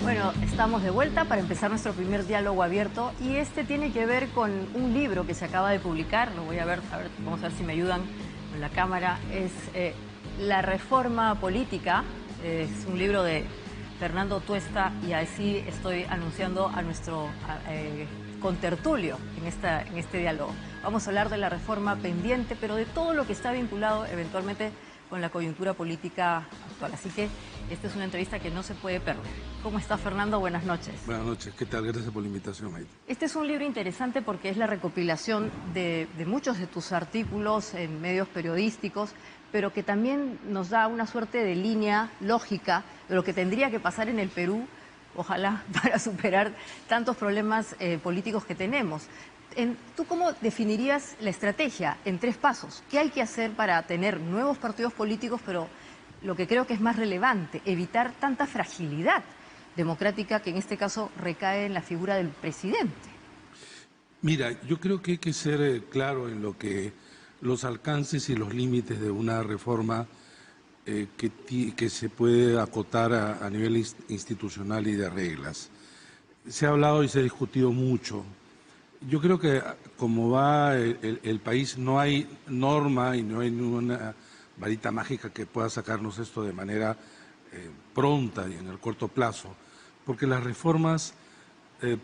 Bueno, estamos de vuelta para empezar nuestro primer diálogo abierto y este tiene que ver con un libro que se acaba de publicar. Lo voy a ver, vamos a ver si me ayudan con la cámara. Es La Reforma Política, es un libro de Fernando Tuesta y así estoy anunciando a nuestro contertulio en este diálogo. Vamos a hablar de la reforma pendiente, pero de todo lo que está vinculado eventualmente con la coyuntura política actual. Así que esta es una entrevista que no se puede perder. ¿Cómo está, Fernando? Buenas noches. Buenas noches. ¿Qué tal? Gracias por la invitación, Maite. Este es un libro interesante porque es la recopilación de muchos de tus artículos en medios periodísticos, pero que también nos da una suerte de línea lógica de lo que tendría que pasar en el Perú, ojalá, para superar tantos problemas políticos que tenemos. ¿Tú cómo definirías la estrategia en 3 pasos? ¿Qué hay que hacer para tener nuevos partidos políticos, pero lo que creo que es más relevante, evitar tanta fragilidad democrática que en este caso recae en la figura del presidente? Mira, yo creo que hay que ser claro en lo que los alcances y los límites de una reforma que se puede acotar a nivel institucional y de reglas. Se ha hablado y se ha discutido mucho. Yo creo que como va el país, no hay norma y no hay ninguna varita mágica que pueda sacarnos esto de manera pronta y en el corto plazo, porque las reformas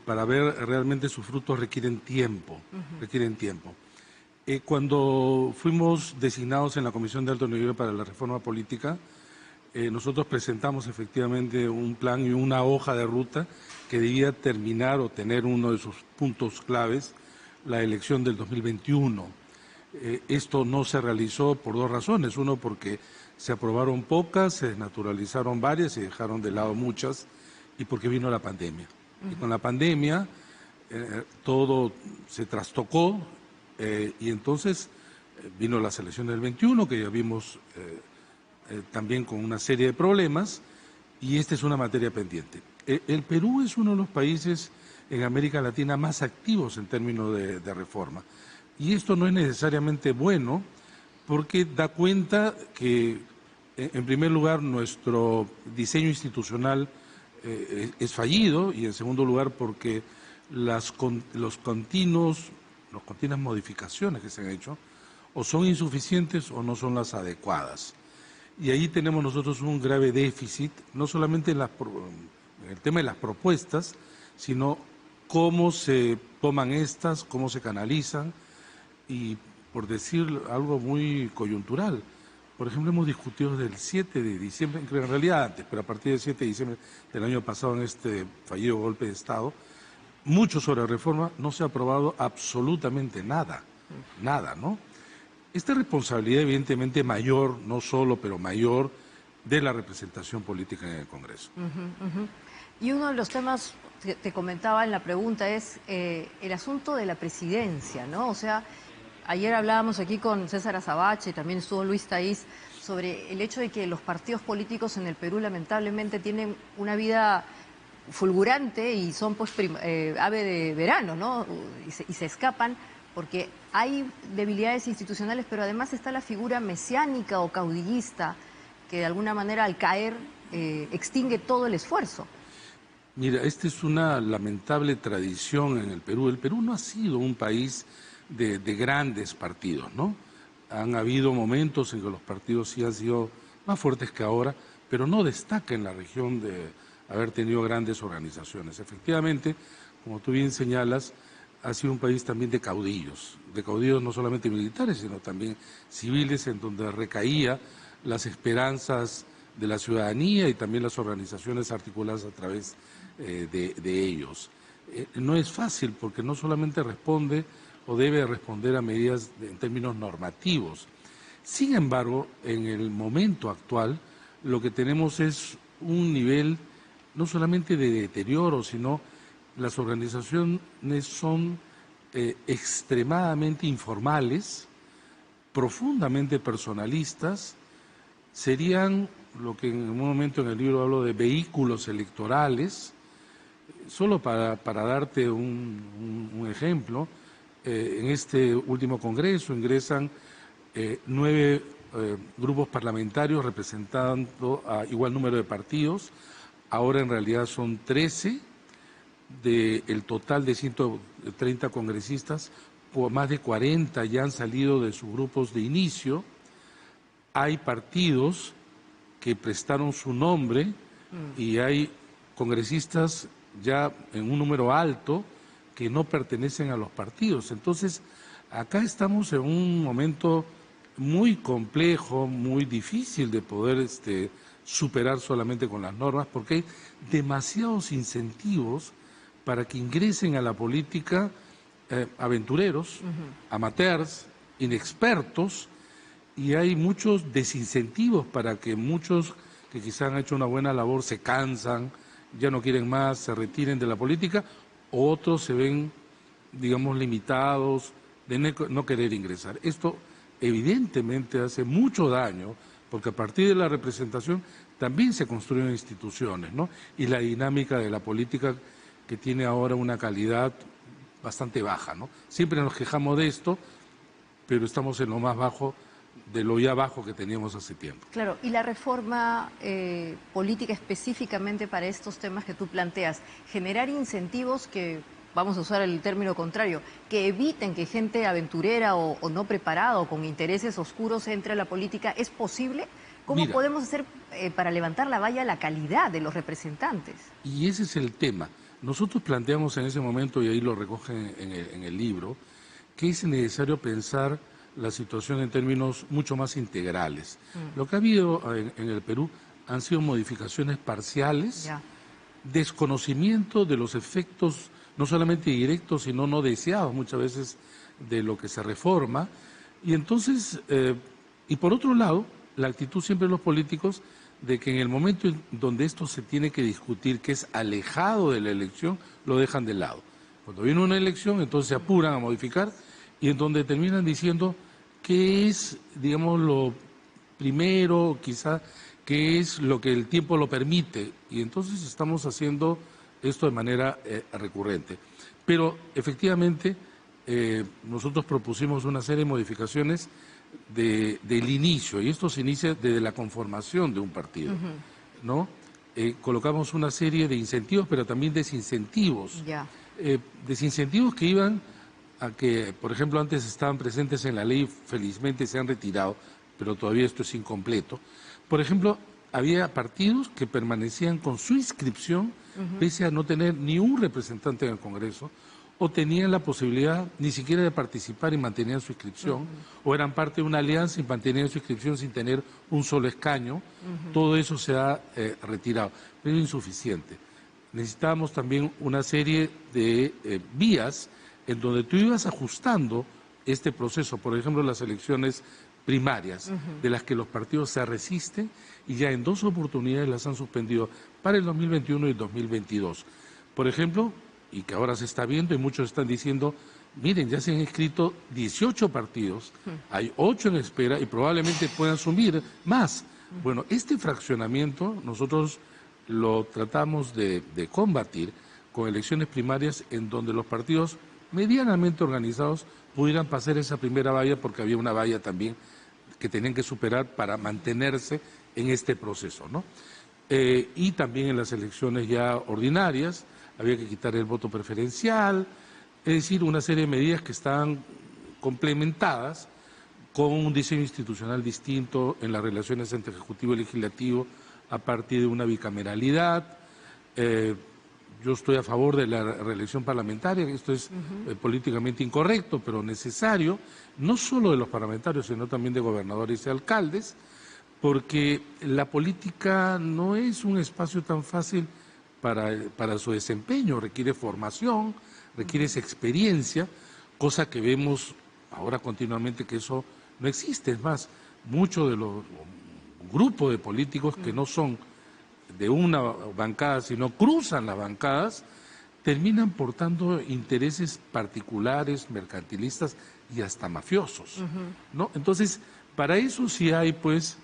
para ver realmente sus frutos requieren tiempo, Cuando fuimos designados en la Comisión de Alto Nivel para la Reforma Política, nosotros presentamos efectivamente un plan y una hoja de ruta que debía terminar o tener uno de sus puntos claves, la elección del 2021. Esto no se realizó por 2 razones. Uno, porque se aprobaron pocas, se desnaturalizaron varias y dejaron de lado muchas, y porque vino la pandemia. Y con la pandemia todo se trastocó y entonces vino la elección del 21, que ya vimos también con una serie de problemas, y esta es una materia pendiente. El Perú es uno de los países en América Latina más activos en términos de reforma. Y esto no es necesariamente bueno porque da cuenta que, en primer lugar, nuestro diseño institucional es fallido y, en segundo lugar, porque las continuas modificaciones que se han hecho o son insuficientes o no son las adecuadas. Y ahí tenemos nosotros un grave déficit, no solamente en el tema de las propuestas, sino cómo se toman estas, cómo se canalizan. Y por decir algo muy coyuntural, por ejemplo, hemos discutido desde el 7 de diciembre, en realidad antes, pero a partir del 7 de diciembre del año pasado, en este fallido golpe de Estado, mucho sobre reforma, no se ha aprobado absolutamente nada, ¿no? Esta responsabilidad evidentemente mayor, no solo, pero mayor, de la representación política en el Congreso. Y uno de los temas que te comentaba en la pregunta es el asunto de la presidencia, ¿no? O sea, ayer hablábamos aquí con César Azabache, también estuvo Luis Taís, sobre el hecho de que los partidos políticos en el Perú lamentablemente tienen una vida fulgurante y son pues ave de verano, ¿no? Y se escapan porque hay debilidades institucionales, pero además está la figura mesiánica o caudillista que de alguna manera al caer extingue todo el esfuerzo. Mira, esta es una lamentable tradición en el Perú. El Perú no ha sido un país de grandes partidos, ¿no? Han habido momentos en que los partidos sí han sido más fuertes que ahora, pero no destaca en la región de haber tenido grandes organizaciones. Efectivamente, como tú bien señalas, ha sido un país también de caudillos no solamente militares, sino también civiles, en donde recaía las esperanzas de la ciudadanía y también las organizaciones articuladas a través de ellos. No es fácil porque no solamente responde o debe responder a medidas en términos normativos. Sin embargo, en el momento actual, lo que tenemos es un nivel no solamente de deterioro, sino las organizaciones son extremadamente informales, profundamente personalistas, serían lo que en un momento en el libro hablo de vehículos electorales. Solo para darte un ejemplo, en este último congreso ingresan 9 grupos parlamentarios representando a igual número de partidos, ahora en realidad son 13, del total de 130 congresistas, más de 40 ya han salido de sus grupos de inicio. Hay partidos que prestaron su nombre y hay congresistas ya en un número alto que no pertenecen a los partidos. Entonces, acá estamos en un momento muy complejo, muy difícil de poder superar solamente con las normas, porque hay demasiados incentivos para que ingresen a la política aventureros, amateurs, inexpertos, y hay muchos desincentivos para que muchos que quizás han hecho una buena labor se cansan, ya no quieren más, se retiren de la política, otros se ven, digamos, limitados de no querer ingresar. Esto evidentemente hace mucho daño, porque a partir de la representación también se construyen instituciones, ¿no? Y la dinámica de la política que tiene ahora una calidad bastante baja, ¿no? Siempre nos quejamos de esto, pero estamos en lo más bajo de lo ya bajo que teníamos hace tiempo. Claro, y la reforma política específicamente para estos temas que tú planteas, generar incentivos que, vamos a usar el término contrario, que eviten que gente aventurera o no preparada o con intereses oscuros entre a la política, ¿es posible? ¿Cómo podemos hacer para levantar la valla a la calidad de los representantes? Y ese es el tema. Nosotros planteamos en ese momento, y ahí lo recogen en el libro, que es necesario pensar la situación en términos mucho más integrales. Lo que ha habido en el Perú han sido modificaciones parciales, desconocimiento de los efectos no solamente directos, sino no deseados muchas veces de lo que se reforma. Y entonces, y por otro lado, la actitud siempre de los políticos de que en el momento en donde esto se tiene que discutir, que es alejado de la elección, lo dejan de lado. Cuando viene una elección, entonces se apuran a modificar y en donde terminan diciendo qué es, digamos, lo primero, quizá, qué es lo que el tiempo lo permite. Y entonces estamos haciendo esto de manera recurrente. Pero efectivamente nosotros propusimos una serie de modificaciones del inicio, y esto se inicia desde la conformación de un partido, ¿no? Colocamos una serie de incentivos, pero también desincentivos. Desincentivos que iban a que, por ejemplo, antes estaban presentes en la ley, felizmente se han retirado, pero todavía esto es incompleto. Por ejemplo, había partidos que permanecían con su inscripción, pese a no tener ni un representante en el Congreso, o tenían la posibilidad ni siquiera de participar y mantenían su inscripción, o eran parte de una alianza y mantenían su inscripción sin tener un solo escaño. Todo eso se ha retirado, pero es insuficiente. Necesitábamos también una serie de vías en donde tú ibas ajustando este proceso, por ejemplo, las elecciones primarias, de las que los partidos se resisten y ya en 2 oportunidades las han suspendido para el 2021 y el 2022. Por ejemplo, y que ahora se está viendo y muchos están diciendo, miren, ya se han inscrito 18 partidos, hay 8 en espera y probablemente puedan subir más. Bueno, este fraccionamiento nosotros lo tratamos de combatir con elecciones primarias en donde los partidos medianamente organizados pudieran pasar esa primera valla, porque había una valla también que tenían que superar para mantenerse en este proceso, ¿no? Y también en las elecciones ya ordinarias había que quitar el voto preferencial, es decir, una serie de medidas que están complementadas con un diseño institucional distinto en las relaciones entre Ejecutivo y Legislativo a partir de una bicameralidad. Yo estoy a favor de la reelección parlamentaria, esto es políticamente incorrecto, pero necesario, no solo de los parlamentarios, sino también de gobernadores y alcaldes, porque la política no es un espacio tan fácil para su desempeño, requiere formación, requiere esa experiencia, cosa que vemos ahora continuamente que eso no existe. Es más, muchos de los grupos de políticos que no son de una bancada, sino cruzan las bancadas, terminan portando intereses particulares, mercantilistas y hasta mafiosos, ¿no? Entonces, para eso sí hay, pues,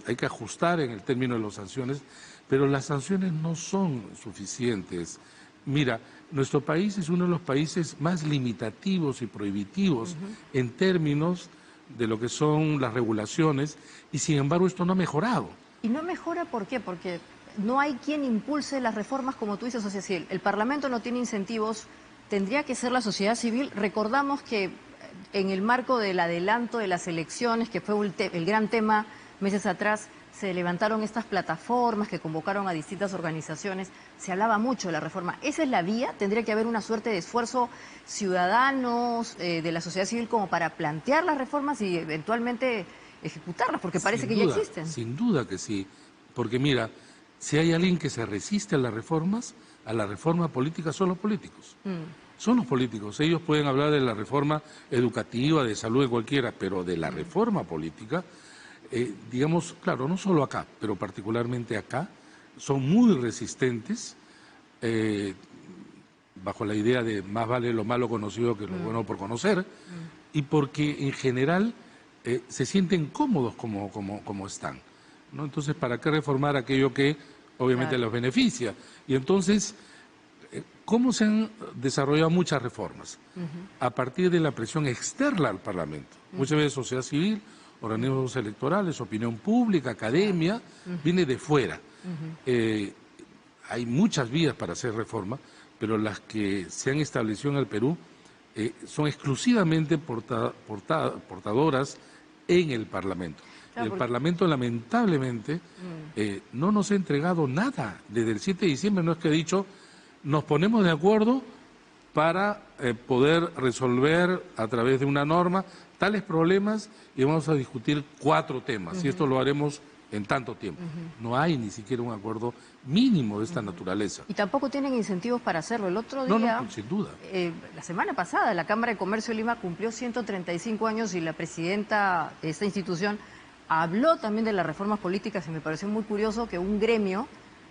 hay que ajustar en el término de las sanciones, pero las sanciones no son suficientes. Mira, nuestro país es uno de los países más limitativos y prohibitivos en términos de lo que son las regulaciones, y sin embargo esto no ha mejorado. ¿Y no mejora por qué? Porque no hay quien impulse las reformas, como tú dices. O sea, si el Parlamento no tiene incentivos, tendría que ser la sociedad civil. Recordamos que en el marco del adelanto de las elecciones, que fue el gran tema meses atrás, se levantaron estas plataformas que convocaron a distintas organizaciones, se hablaba mucho de la reforma. ¿Esa es la vía? ¿Tendría que haber una suerte de esfuerzo ciudadanos, de la sociedad civil, como para plantear las reformas y eventualmente ejecutarlas? Porque parece que ya existen. Sin duda que sí, porque mira, si hay alguien que se resiste a las reformas, a la reforma política, son los políticos. Son los políticos. Ellos pueden hablar de la reforma educativa, de salud, de cualquiera, pero de la reforma política, digamos, claro, no solo acá, pero particularmente acá, son muy resistentes, bajo la idea de más vale lo malo conocido que lo bueno por conocer, y porque en general se sienten cómodos como están, ¿no? Entonces, ¿para qué reformar aquello que obviamente los beneficia? Y entonces, ¿cómo se han desarrollado muchas reformas? A partir de la presión externa al Parlamento. Muchas veces sociedad civil, organismos electorales, opinión pública, academia, viene de fuera. Hay muchas vías para hacer reforma, pero las que se han establecido en el Perú son exclusivamente portadoras en el Parlamento. Claro, el Parlamento, lamentablemente, no nos ha entregado nada. Desde el 7 de diciembre no es que ha dicho, nos ponemos de acuerdo para poder resolver a través de una norma tales problemas y vamos a discutir 4 temas, y esto lo haremos en tanto tiempo. No hay ni siquiera un acuerdo mínimo de esta naturaleza. Y tampoco tienen incentivos para hacerlo. El otro día, no, sin duda. La semana pasada, la Cámara de Comercio de Lima cumplió 135 años y la presidenta de esta institución habló también de las reformas políticas, y me pareció muy curioso que un gremio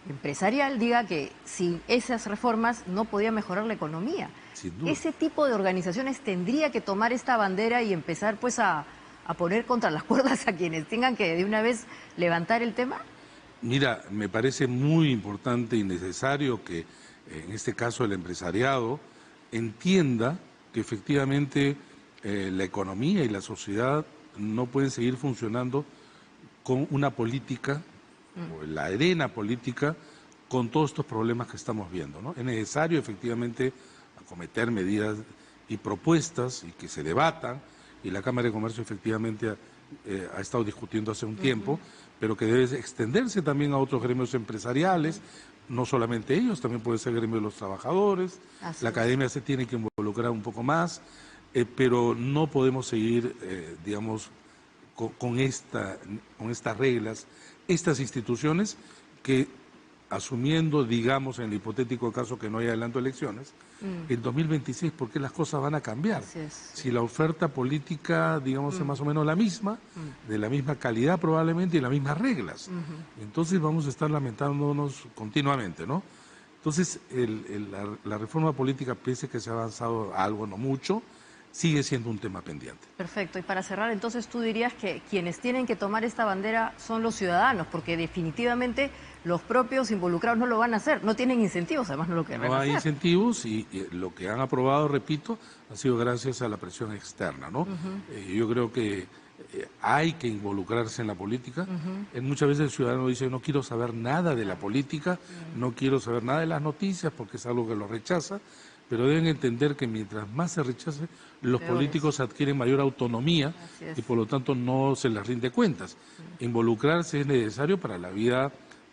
empresarial diga que sin esas reformas no podía mejorar la economía. Sin duda. Ese tipo de organizaciones tendría que tomar esta bandera y empezar pues a poner contra las cuerdas a quienes tengan que de una vez levantar el tema. Mira, me parece muy importante y necesario que en este caso el empresariado entienda que efectivamente la economía y la sociedad no pueden seguir funcionando con una política o la arena política con todos estos problemas que estamos viendo, ¿no? Es necesario efectivamente acometer medidas y propuestas y que se debatan, y la Cámara de Comercio efectivamente ha estado discutiendo hace un tiempo, pero que debe extenderse también a otros gremios empresariales, no solamente ellos, también puede ser el gremio de los trabajadores, la academia se tiene que involucrar un poco más, pero no podemos seguir, digamos, con estas reglas, estas instituciones que, asumiendo, digamos, en el hipotético caso que no haya adelanto de elecciones, en 2026, ¿por qué las cosas van a cambiar? Si la oferta política, digamos, es más o menos la misma, de la misma calidad probablemente y las mismas reglas. Entonces vamos a estar lamentándonos continuamente, ¿no? Entonces, la reforma política, pese a que se ha avanzado algo, no mucho, sigue siendo un tema pendiente. Perfecto. Y para cerrar, entonces tú dirías que quienes tienen que tomar esta bandera son los ciudadanos, porque definitivamente los propios involucrados no lo van a hacer, no tienen incentivos, además no lo querrán hacer. No hay incentivos y lo que han aprobado, repito, ha sido gracias a la presión externa, ¿no? Yo creo que hay que involucrarse en la política. Muchas veces el ciudadano dice, no quiero saber nada de la política, no quiero saber nada de las noticias porque es algo que lo rechaza, pero deben entender que mientras más se rechace, los políticos adquieren mayor autonomía y por lo tanto no se les rinde cuentas. Involucrarse es necesario para la vida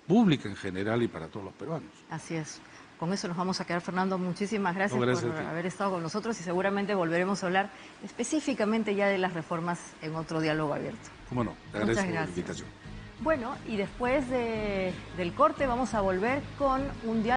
pública en general y para todos los peruanos. Así es. Con eso nos vamos a quedar, Fernando. Muchísimas gracias por haber estado con nosotros y seguramente volveremos a hablar específicamente ya de las reformas en otro diálogo abierto. Cómo no, te agradezco por la invitación. Bueno, y después del corte vamos a volver con un diálogo